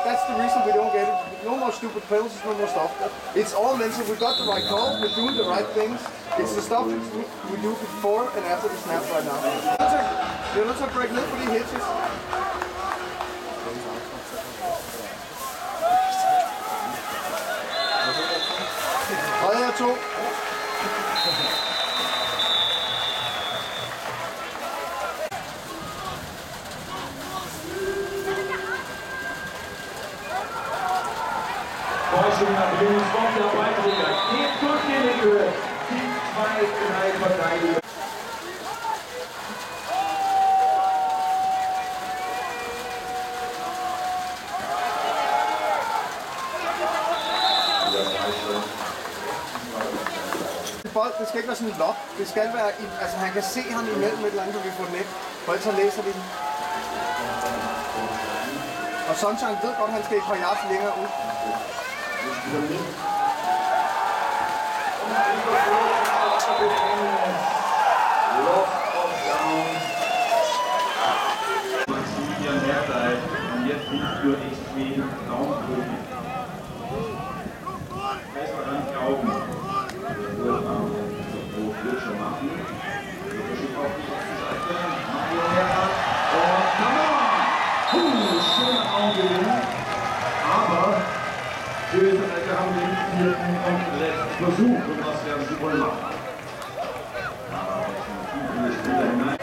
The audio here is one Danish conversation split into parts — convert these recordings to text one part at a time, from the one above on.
That's the reason we don't get it. No more stupid penalties, no more stuff. It's all mental. We got the right calls, we're doing the right things. It's the stuff we do before and after the snap right now. You're not to break ned for de hitches. Og her to. Vorschüler, Bewegungssport der Beiträger. Geht durch die Lücke. Die 2-3 Verteidiger. Det skal ikke være sådan en lop. Det skal være, altså han kan se ham imellem et eller andet, så vi får den ikke. For ellers så læser de den. Og Sunshine ved godt, at han skal ikke have yards længere ud. Maximilian Hertleid und jetzt nicht für extrem Raumprüfung. Besser an Glauben. Wird schon machen. Verschickt auf die erste Seite. Mario Hertleid. Und Kamera! Schöner Raumgewinn. Aber die Österreicher haben den vierten und letzten Versuch. Und das werden sie wohl machen. Aber definitiv in das Spiel hinein.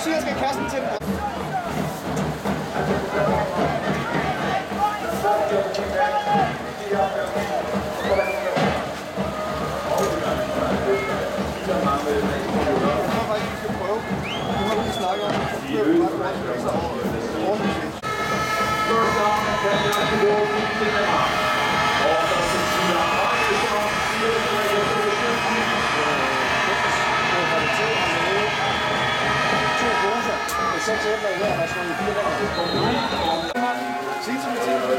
Sier skal kaste den til den. Sig til mig, at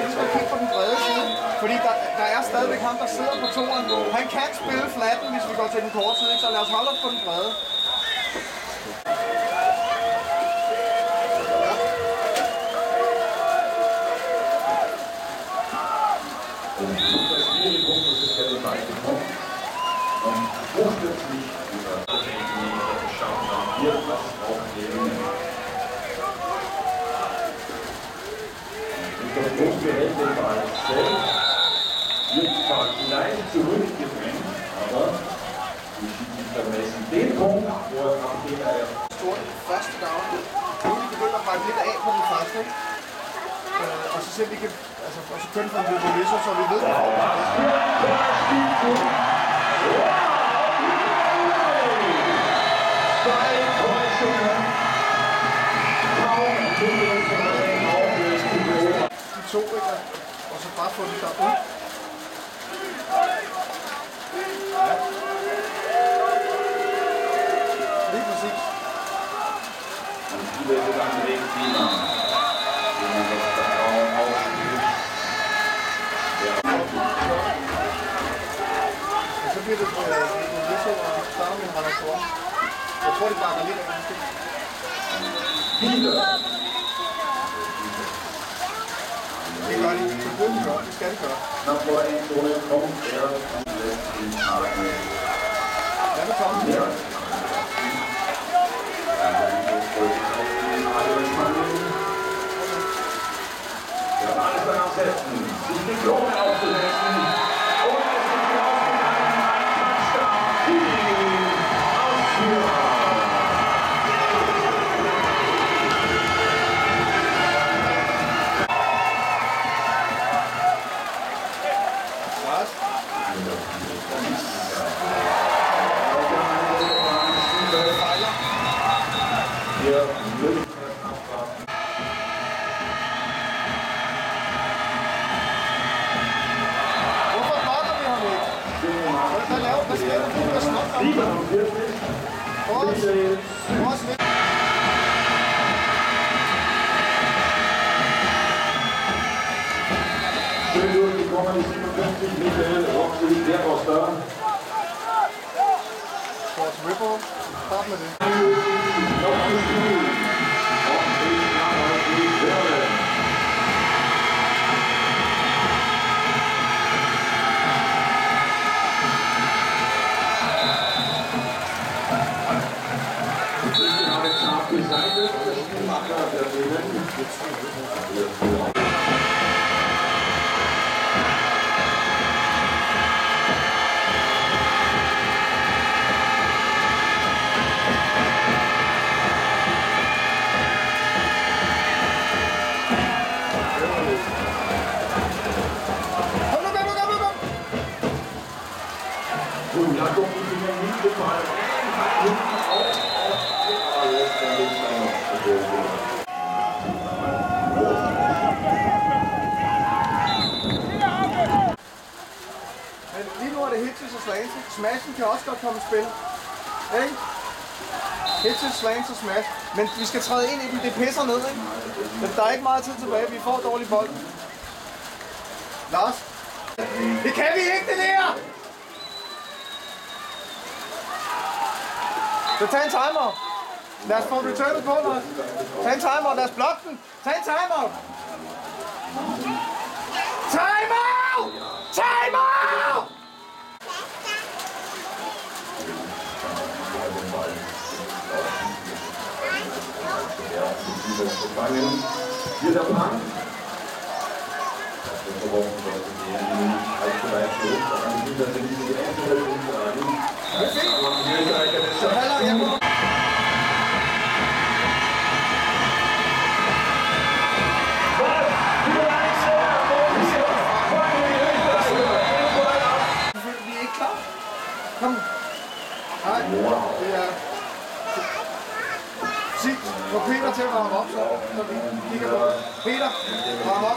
vi skal kigge på den brede side. Fordi der er stadigvæk ham, der sidder på toeren. Han kan spille flatten, hvis vi går til den korte side, så lad os holde os på den brede. Das Großgerät bei selbst wird zwar klein zurückgedrängt, aber die Schiedsrichter messen den Punkt, wo er am Gegner er Stort første down. Nu vi begynder at bakke lidt af på den første. Og så ser vi kan, altså, og så kønne for en Vibolisso, så vi ved, hvad vi får. De to, ikke? Og så bare få den der ud. Ja. Lige præcis. Die Welt dann legt Wiener. Wiener das Vertrauen aufspielt. Og så bliver det Vibolisso, og vi starter med en Ranator. Jeg tror, det bakker lidt af den. Det gør de. Det burde de gøre. Det skal de gøre. Når på en zone kommt, er lässt ihn atmen. Ja, det kommer. Ja. Der war alles beim Aufsetzen. Sich die Klone aufzusetzen. Und es ist rausgegangen. Touchdown. Ausführer. Hvorfor bakker vi ham ikke? Hvad skal du? Du kan snakke om det. Prøv os lidt. Schön durchgekommen, die 57, Michael Roxy, der war da. Sports Ripple. Start med det. Men lige nu er det Hitchens og Slagelse. Smashen kan også godt komme i spil. Ikke? Hitchens, Slagelse og Smash. Men vi skal træde ind i dem. Det pisser ned, ikke? Men der er ikke meget tid tilbage. Vi får dårlig bold. Lars? Det kan vi ikke, det der! Så tag en timer. Lad os få returnet på, Lars. Tag en timer. Lad os blokke den. Tag en timer. Timer! Timer! Hier der Mann. Das wird verworfen, sollte die nicht allzu weit zurück. Dann sind das die Ende Vi er ikke klar. Kom. Nej, det er... Sig, få Peter til at varme op, så vi kigger på. Peter, varme op.